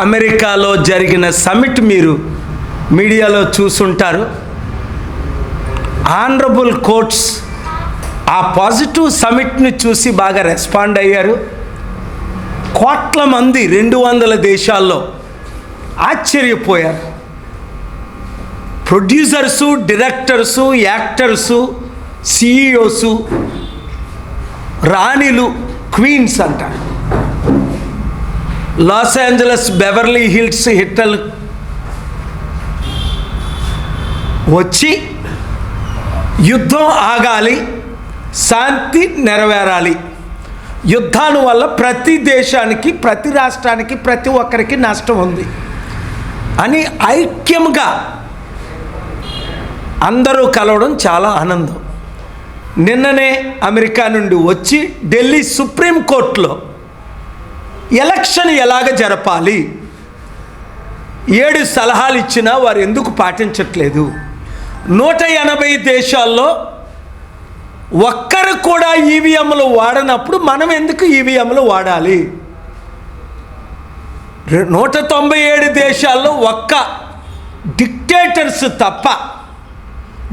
అమెరికాలో జరిగిన సమిట్ మీరు మీడియాలో చూసుంటారు. ఆనరబుల్ కోర్ట్స్ ఆ పాజిటివ్ సమిట్ని చూసి బాగా రెస్పాండ్ అయ్యారు. కోట్ల మంది 200 దేశాల్లో ఆశ్చర్యపోయారు. ప్రొడ్యూసర్సు, డైరెక్టర్సు, యాక్టర్సు, సిఇఓసు, రాణిలు, క్వీన్స్ అంటారు. లాస్ ఏంజలస్, బెవర్లీ హిల్స్ హిట్టల్ వచ్చి యుద్ధం ఆగాలి, శాంతి నెరవేరాలి. యుద్ధాల వల్ల ప్రతి దేశానికి, ప్రతి రాష్ట్రానికి, ప్రతి ఒక్కరికి నష్టం ఉంది అని ఐక్యంగా అందరూ కలవడం చాలా ఆనందం. నిన్ననే అమెరికా నుండి వచ్చి ఢిల్లీ సుప్రీంకోర్టులో ఎలక్షన్ ఎలాగ జరపాలి 7 సలహాలు ఇచ్చినా వారు ఎందుకు పాటించట్లేదు? 180 దేశాల్లో ఒక్కరు కూడా ఈవీఎంలు వాడనప్పుడు మనం ఎందుకు ఈవీఎంలు వాడాలి? 197 దేశాల్లో ఒక్క డిక్టేటర్స్ తప్ప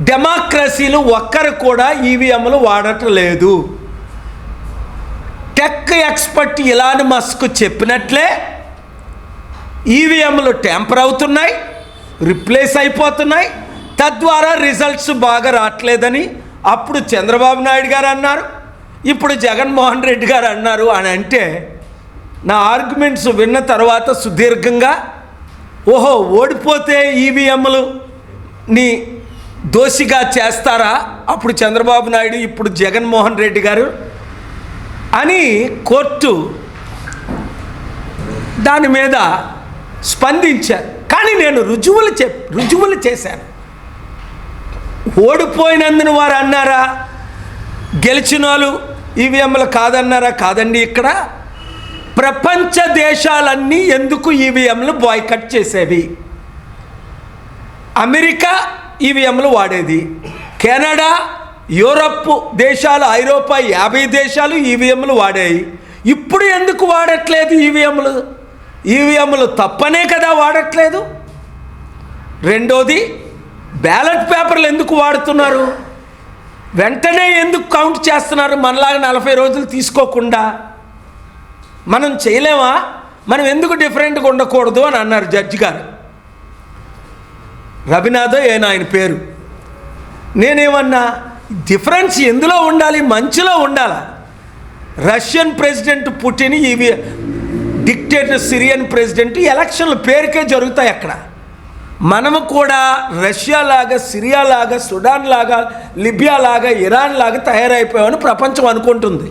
డెమోక్రసీలు ఒక్కరు కూడా ఈవీఎంలు వాడటం లేదు. టెక్ ఎక్స్పర్ట్ ఇలాన్ మస్క్ చెప్పినట్లే ఈవీఎంలు ట్యాంపర్ అవుతున్నాయి, రిప్లేస్ అయిపోతున్నాయి. తద్వారా రిజల్ట్స్ బాగా రావట్లేదని అప్పుడు చంద్రబాబు నాయుడు గారు అన్నారు, ఇప్పుడు జగన్మోహన్ రెడ్డి గారు అన్నారు అని అంటే నా ఆర్గ్యుమెంట్స్ విన్న తర్వాత సుదీర్ఘంగా ఓహో ఓడిపోతే ఈవీఎంలని దోషిగా చేస్తారా అప్పుడు చంద్రబాబు నాయుడు, ఇప్పుడు జగన్మోహన్ రెడ్డి గారు అని కోర్టు దాని మీద స్పందించారు. కానీ నేను రుజువులు చేశాను. ఓడిపోయినందున వారు అన్నారా, గెలిచిన వాళ్ళు ఈవీఎంలు కాదన్నారా? కాదండి. ఇక్కడ ప్రపంచ దేశాలన్నీ ఎందుకు ఈవీఎంలు బాయ్కట్ చేసేవి? అమెరికా ఈవీఎంలు వాడేది, కెనడా, యూరప్ దేశాలు, ఐరోపా 50 దేశాలు ఈవీఎంలు వాడాయి. ఇప్పుడు ఎందుకు వాడట్లేదు ఈవీఎంలు? ఈవీఎంలు తప్పనే కదా వాడట్లేదు. రెండోది, బ్యాలెట్ పేపర్లు ఎందుకు వాడుతున్నారు? వెంటనే ఎందుకు కౌంట్ చేస్తున్నారు? మనలాగా 40 రోజులు తీసుకోకుండా మనం చేయలేమా? మనం ఎందుకు డిఫరెంట్గా ఉండకూడదు అని అన్నారు జడ్జి గారు. రవినాథ్ ఆయన పేరు. నేనేమన్నా డిఫరెన్స్ ఎందులో ఉండాలి? మంచిలో ఉండాలా? రష్యన్ ప్రెసిడెంట్ పుటిన్, ఇవి డిక్టేటర్ సిరియన్ ప్రెసిడెంట్ ఎలక్షన్లు పేరుకే జరుగుతాయి అక్కడ. మనము కూడా రష్యా లాగా, సిరియా లాగా, సుడాన్ లాగా, లిబియా లాగా, ఇరాన్ లాగా తయారైపోయామని ప్రపంచం అనుకుంటుంది.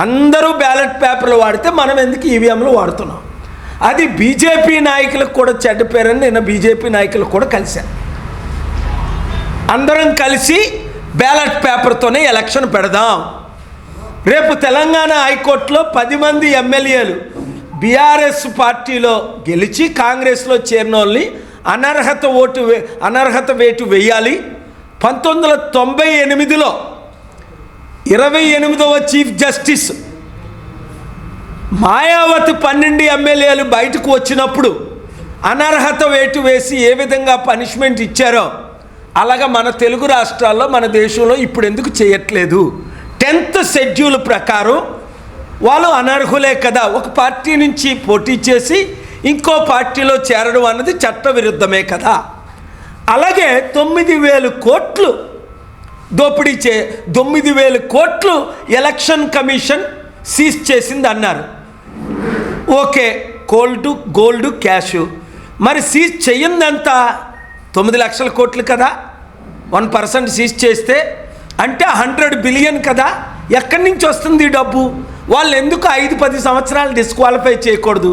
అందరూ బ్యాలెట్ పేపర్లు వాడితే మనం ఎందుకు ఈవీఎంలు వాడుతున్నాం? అది బీజేపీ నాయకులకు కూడా చెడ్డ పేరని నేను బీజేపీ నాయకులకు కూడా కలిశాను. అందరం కలిసి బ్యాలెట్ పేపర్తోనే ఎలక్షన్ పెడదాం. రేపు తెలంగాణ హైకోర్టులో 10 మంది ఎమ్మెల్యేలు బీఆర్ఎస్ పార్టీలో గెలిచి కాంగ్రెస్లో చేరిన వాళ్ళని అనర్హత వేటు వేయాలి. 1998లో 28వ చీఫ్ జస్టిస్ మాయావతి 12 ఎమ్మెల్యేలు బయటకు వచ్చినప్పుడు అనర్హత వేటు వేసి ఏ విధంగా పనిష్మెంట్ ఇచ్చారో అలాగా మన తెలుగు రాష్ట్రాల్లో, మన దేశంలో ఇప్పుడు ఎందుకు చేయట్లేదు? 10th షెడ్యూల్ ప్రకారం వాళ్ళు అనర్హులే కదా. ఒక పార్టీ నుంచి పోటీ చేసి ఇంకో పార్టీలో చేరడం అన్నది చట్టవిరుద్ధమే కదా. అలాగే 9,000 కోట్లు దోపిడీ 9,000 కోట్లు ఎలక్షన్ కమిషన్ సీజ్ చేసింది అన్నారు. Okay, gold cash. మరి సీజ్ చెయ్యిందంతా 9 లక్షల కోట్లు కదా. 1% సీజ్ చేస్తే అంటే 100 బిలియన్ కదా. ఎక్కడి నుంచి వస్తుంది ఈ డబ్బు? వాళ్ళు ఎందుకు 5-10 సంవత్సరాలు డిస్క్వాలిఫై చేయకూడదు?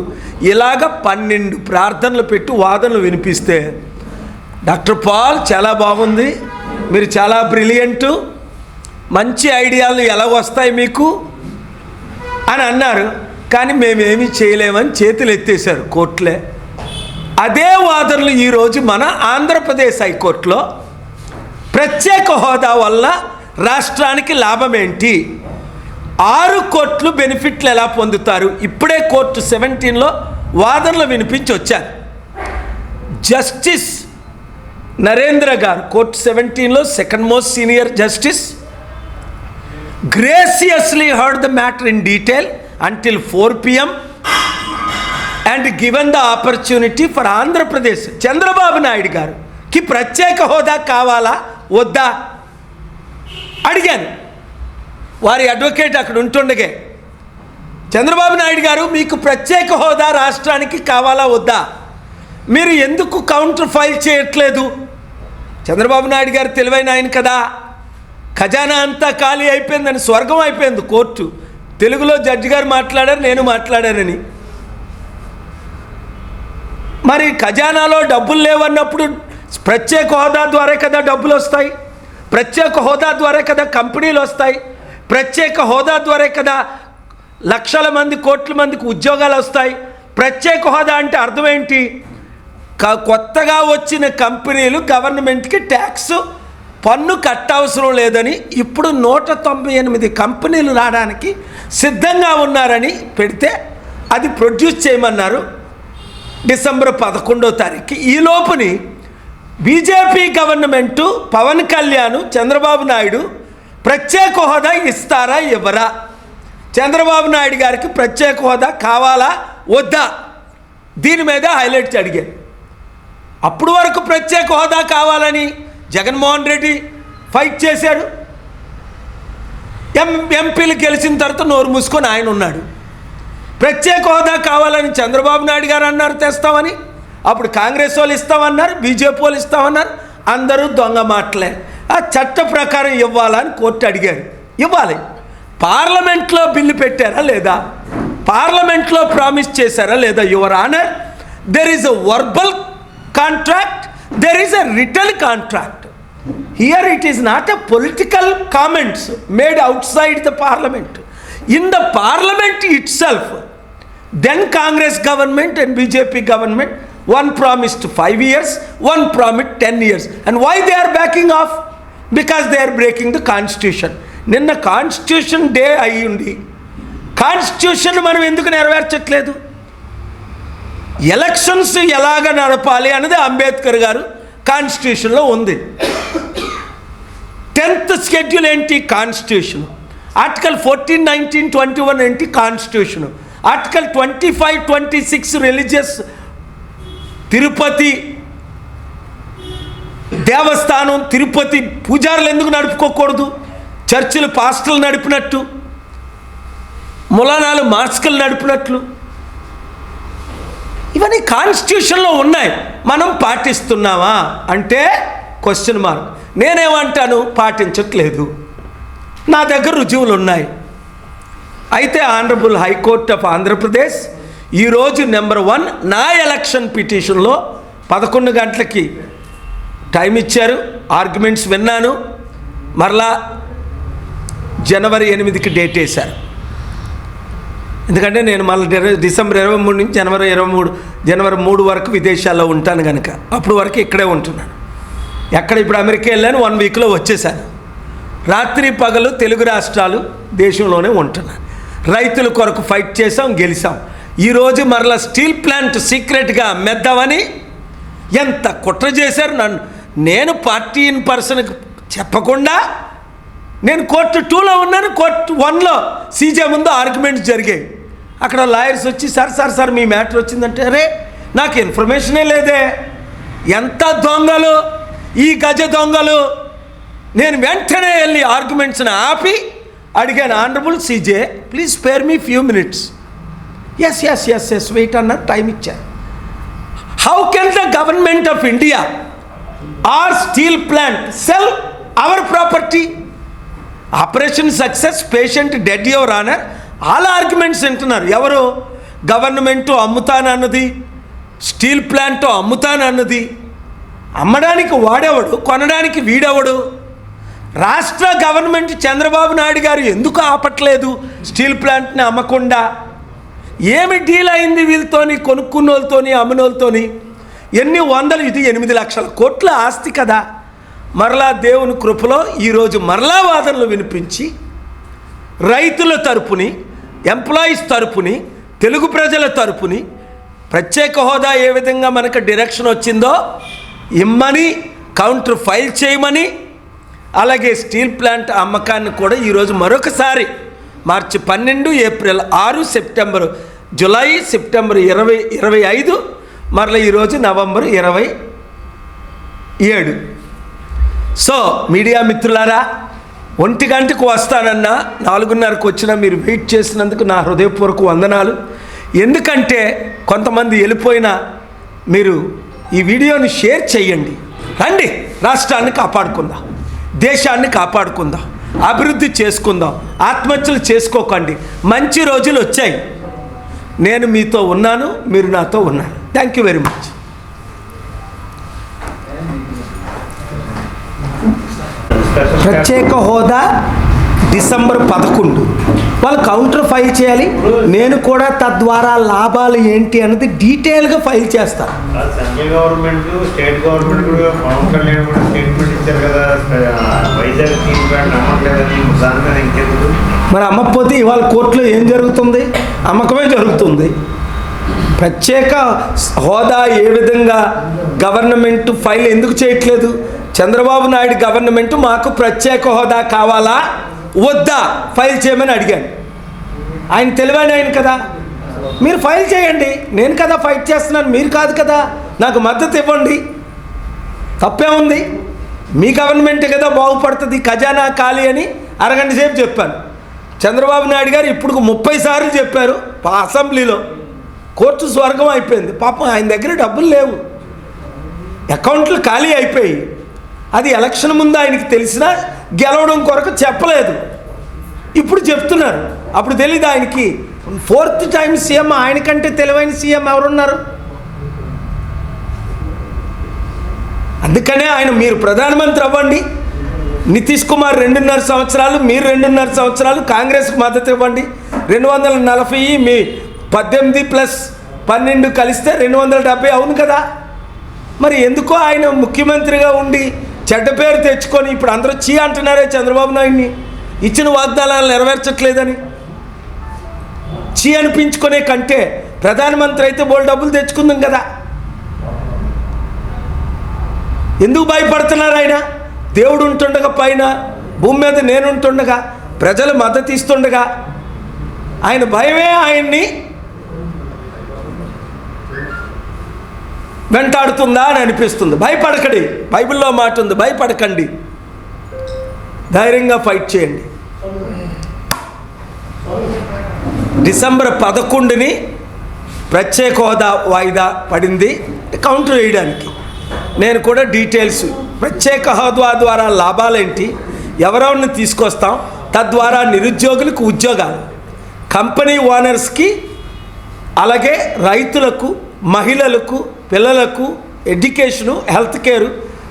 ఇలాగ 12 ప్రార్థనలు పెట్టి వాదనలు వినిపిస్తే డాక్టర్ పాల్ చాలా బాగుంది, మీరు చాలా బ్రిలియంటు, మంచి ఐడియాలు ఎలా వస్తాయి మీకు అని అన్నారు. కానీ మేమేమీ చేయలేమని చేతులు ఎత్తేసారు కోర్టులే. అదే వాదనలు ఈరోజు మన ఆంధ్రప్రదేశ్ హైకోర్టులో ప్రత్యేక హోదా వల్ల రాష్ట్రానికి లాభం ఏంటి, 6 కోట్లు బెనిఫిట్లు ఎలా పొందుతారు? ఇప్పుడే కోర్టు 17లో వాదనలు వినిపించి వచ్చారు. జస్టిస్ నరేంద్ర గారు, కోర్ట్ 17లో second most senior justice, graciously heard the matter in detail until 4 p.m. and given the opportunity for Andhra Pradesh Chandrababu Naidu గారుకి ప్రత్యేక హోదా కావాలా వద్దా అడిగాను. వారి అడ్వకేట్ అక్కడ ఉంటుండగే, చంద్రబాబు నాయుడు గారు మీకు ప్రత్యేక హోదా రాష్ట్రానికి కావాలా వద్దా, మీరు ఎందుకు కౌంటర్ ఫైల్ చేయట్లేదు? చంద్రబాబు నాయుడు గారు తెలివైన ఆయన కదా, ఖజానా అంతా ఖాళీ అయిపోయిందని, స్వర్గం అయిపోయింది కోర్టు. తెలుగులో జడ్జి గారు మాట్లాడారు, నేను మాట్లాడానని. మరి ఖజానాలో డబ్బులు లేవన్నప్పుడు ప్రత్యేక హోదా ద్వారా కదా డబ్బులు వస్తాయి, ప్రత్యేక హోదా ద్వారా కదా కంపెనీలు వస్తాయి, ప్రత్యేక హోదా ద్వారా కదా లక్షల మంది కోట్ల మందికి ఉద్యోగాలు వస్తాయి. ప్రత్యేక హోదా అంటే అర్థం ఏంటి? కొత్తగా వచ్చిన కంపెనీలు గవర్నమెంట్కి ట్యాక్స్ పన్ను కట్టవసరం లేదని ఇప్పుడు 198 కంపెనీలు రావడానికి సిద్ధంగా ఉన్నారని పెడితే అది ప్రొడ్యూస్ చేయమన్నారు డిసెంబర్ 11వ తారీఖు. ఈ లోపుని బీజేపీ గవర్నమెంటు, పవన్ కళ్యాణ్, చంద్రబాబు నాయుడు ప్రత్యేక హోదా ఇస్తారా ఇవ్వరా, చంద్రబాబు నాయుడు గారికి ప్రత్యేక హోదా కావాలా వద్దా, దీని మీద హైలైట్స్ అడిగారు. అప్పుడు వరకు ప్రత్యేక హోదా కావాలని జగన్మోహన్ రెడ్డి ఫైట్ చేశాడు. ఎంపీలు గెలిచిన తర్వాత నోరు మూసుకొని ఆయన ఉన్నాడు. ప్రత్యేక హోదా కావాలని చంద్రబాబు నాయుడు గారు అన్నారు తెస్తామని, అప్పుడు కాంగ్రెస్ వాళ్ళు ఇస్తామన్నారు, బీజేపీ వాళ్ళు ఇస్తామన్నారు. అందరూ దొంగ మాటలే. ఆ చట్ట ప్రకారం ఇవ్వాలని కోర్టు అడిగారు, ఇవ్వాలి. పార్లమెంట్లో బిల్లు పెట్టారా లేదా, పార్లమెంట్లో ప్రామిస్ చేశారా లేదా? Your honour, there is a verbal contract, there is a written contract. Here it is not a political comments made outside the parliament. In the parliament itself, then Congress government and BJP government, one promised 5 years, one promised 10 years. And why they are backing off? Because they are breaking the constitution. నిన్న constitution day అయ్యింది, constitution మనం ఎందుకు నెరవేర్చట్లేదు? Elections ఎలాగ నడపాలి అన్నది అంబేద్కర్ గారు కాన్స్టిట్యూషన్లో ఉంది. 10th షెడ్యూల్ ఏంటి? కాన్స్టిట్యూషన్. ఆర్టికల్ 14, 19, 21 ఏంటి? కాన్స్టిట్యూషన్. ఆర్టికల్ 25, 26 రిలీజియస్, తిరుపతి దేవస్థానం, తిరుపతి పూజారులు ఎందుకు నడుపుకోకూడదు? చర్చిలు పాస్టర్లు నడిపినట్టు, ములానాలు మాస్కులు నడిపినట్లు, ఇవన్నీ కాన్స్టిట్యూషన్లో ఉన్నాయి. మనం పాటిస్తున్నామా అంటే క్వశ్చన్ మార్క్. నేనేమంటాను? పాటించట్లేదు. నా దగ్గర రుజువులు ఉన్నాయి. అయితే ఆనరబుల్ హైకోర్ట్ ఆఫ్ ఆంధ్రప్రదేశ్ ఈరోజు నెంబర్ 1 నా ఎలక్షన్ పిటిషన్లో 11 గంటలకి టైం ఇచ్చారు. ఆర్గ్యుమెంట్స్ విన్నాను. మరలా జనవరి 8కి డేట్ వేశారు. ఎందుకంటే నేను మళ్ళీ డిసెంబర్ 23 నుంచి జనవరి 3 వరకు విదేశాల్లో ఉంటాను కనుక అప్పుడు వరకు ఇక్కడే ఉంటున్నాను. ఎక్కడ ఇప్పుడు అమెరికా వెళ్ళాను, 1 వీక్లో వచ్చేసాను. రాత్రి పగలు తెలుగు రాష్ట్రాలు దేశంలోనే ఉంటున్నాను. రైతుల కొరకు ఫైట్ చేసాం, గెలిచాం. ఈరోజు మరలా స్టీల్ ప్లాంట్ సీక్రెట్గా అమ్మేద్దామని ఎంత కుట్ర చేశారు. నేను పార్టీ ఇన్ పర్సన్కి చెప్పకుండా నేను కోర్టు 2లో ఉన్నాను. కోర్టు 1లో సీజే ముందు ఆర్గ్యుమెంట్స్ జరిగాయి. అక్కడ లాయర్స్ వచ్చి సార్ మీ మ్యాటర్ వచ్చిందంటే, అరే నాకు ఇన్ఫర్మేషనే లేదే. ఎంత దొంగలు ఈ గజ దొంగలు. నేను వెంటనే వెళ్ళి ఆర్గ్యుమెంట్స్ని ఆపి అడిగాను, honourable CJ please spare me few minutes. Yes wait అన్నారు, టైం ఇచ్చారు. How can the government of India our steel plant sell our property? Operation success, patient dead, your honour, all arguments వింటున్నారు. ఎవరు? గవర్నమెంటు అమ్ముతానన్నది, steel plant అమ్ముతానన్నది. అమ్మడానికి వాడేవాడు, కొనడానికి వీడెవడు? రాష్ట్ర గవర్నమెంట్ చంద్రబాబు నాయుడు గారు ఎందుకు ఆపట్లేదు స్టీల్ ప్లాంట్ని అమ్మకుండా? ఏమి డీల్ అయింది వీళ్ళతోని, కొనుక్కున్నోళ్ళతోని, అమ్మినోళ్ళతోని? ఎన్ని వందలు, ఇది 8 లక్షల కోట్ల ఆస్తి కదా. మరలా దేవుని కృపలో ఈరోజు మరలా వాదనలు వినిపించి రైతుల తరపుని, ఎంప్లాయీస్ తరపుని, తెలుగు ప్రజల తరపుని ప్రత్యేక హోదా ఏ విధంగా మనకు డైరెక్షన్ వచ్చిందో ఇమ్మని, కౌంటర్ ఫైల్ చేయమని, అలాగే స్టీల్ ప్లాంట్ అమ్మకాన్ని కూడా ఈరోజు మరొకసారి మార్చి 12, ఏప్రిల్ 6, సెప్టెంబర్, జూలై, సెప్టెంబర్ 25, మరలా ఈరోజు నవంబర్ 27. సో మీడియా మిత్రులారా, 1 గంటకు వస్తానన్నా 4:30కు వచ్చినా మీరు వెయిట్ చేసినందుకు నా హృదయపూర్వక వందనాలు. ఎందుకంటే కొంతమంది వెళ్ళిపోయినా మీరు ఈ వీడియోని షేర్ చేయండి. రండి, రాష్ట్రాన్ని కాపాడుకుందాం, దేశాన్ని కాపాడుకుందాం, అభివృద్ధి చేసుకుందాం, ఆత్మహత్యలు చేసుకోకండి. మంచి రోజులు వచ్చాయి. నేను మీతో ఉన్నాను, మీరు నాతో ఉన్నారు. Thank you very much. ప్రత్యేక హోదా డిసెంబర్ 11 వాళ్ళు కౌంటర్ ఫైల్ చేయాలి. నేను కూడా తద్వారా లాభాలు ఏంటి అన్నది డీటెయిల్గా ఫైల్ చేస్తాను. సెంట్రల్ గవర్నమెంట్, స్టేట్ గవర్నమెంట్ కూడా పవన్ కళ్యాణ్ కూడా స్టేట్మెంట్ ఇచ్చారు కదా, వైజాగ్ స్టీల్ ప్లాంట్ అమ్మట్లేదని. దాని మీద ఇంకెందుకు మరి అమ్మకపోతే ఇవాళ కోర్టులో ఏం జరుగుతుంది? అమ్మకమే జరుగుతుంది. ప్రత్యేక హోదా ఏ విధంగా గవర్నమెంట్ ఫైల్ ఎందుకు చేయట్లేదు? చంద్రబాబు నాయుడు గవర్నమెంట్ మాకు ప్రత్యేక హోదా కావాలా వద్దా ఫైల్ చేయమని అడిగాను. ఆయన తెలివైన ఆయన కదా, మీరు ఫైల్ చేయండి. నేను కదా ఫైట్ చేస్తున్నాను, మీరు కాదు కదా. నాకు మద్దతు ఇవ్వండి, తప్పే ఉంది. మీ గవర్నమెంటే కదా బాగుపడుతుంది. ఖజానా ఖాళీ అని అరగంట సేపు చెప్పాను. చంద్రబాబు నాయుడు గారు ఇప్పుడు 30 సార్లు చెప్పారు అసెంబ్లీలో. కోర్టు స్వర్గం అయిపోయింది. పాపం ఆయన దగ్గర డబ్బులు లేవు, అకౌంట్లు ఖాళీ అయిపోయి. అది ఎలక్షన్ ముందు ఆయనకి తెలిసినా గెలవడం కొరకు చెప్పలేదు. ఇప్పుడు చెప్తున్నారు. అప్పుడు తెలీదు ఆయనకి. 4th time CM. ఆయనకంటే తెలివైన సీఎం ఎవరున్నారు? అందుకనే ఆయన మీరు ప్రధానమంత్రి అవ్వండి. నితీష్ కుమార్ 2.5 సంవత్సరాలు, మీరు 2.5 సంవత్సరాలు కాంగ్రెస్కు మద్దతు ఇవ్వండి. 240 మీ 18 + 12 కలిస్తే 270 అవును కదా. మరి ఎందుకో ఆయన ముఖ్యమంత్రిగా ఉండి చెడ్డ పేరు తెచ్చుకొని ఇప్పుడు అందరూ చీ అంటున్నారే చంద్రబాబు నాయుడిని, ఇచ్చిన వాగ్దానాలు నెరవేర్చట్లేదని. చీ అనిపించుకునే కంటే ప్రధానమంత్రి అయితే బోల్ డబ్బులు తెచ్చుకుందాం కదా. ఎందుకు భయపడుతున్నారు ఆయన? దేవుడు ఉంటుండగా, పైన భూమి మీద నేనుంటుండగా, ప్రజలు మద్దతు ఇస్తుండగా ఆయన భయమే ఆయన్ని వెంటాడుతుందా అని అనిపిస్తుంది. భయపడకండి, బైబిల్లో మాట ఉంది, భయపడకండి, ధైర్యంగా ఫైట్ చేయండి. డిసెంబర్ 11ని ప్రత్యేక హోదా వాయిదా పడింది కౌంటర్ వేయడానికి. నేను కూడా డీటెయిల్స్, ప్రత్యేక హోదా ద్వారా లాభాలేంటి, ఎవరెవరిని తీసుకొస్తాం, తద్వారా నిరుద్యోగులకు ఉద్యోగాలు, కంపెనీ ఓనర్స్కి, అలాగే రైతులకు, మహిళలకు, పిల్లలకు ఎడ్యుకేషను, హెల్త్ కేరు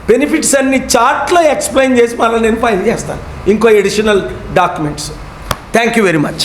బెనిఫిట్స్ అన్ని చార్ట్లో ఎక్స్ప్లెయిన్ చేసి మళ్ళీ నేను ఫైల్ చేస్తాను ఇంకో additional documents. Thank you very much.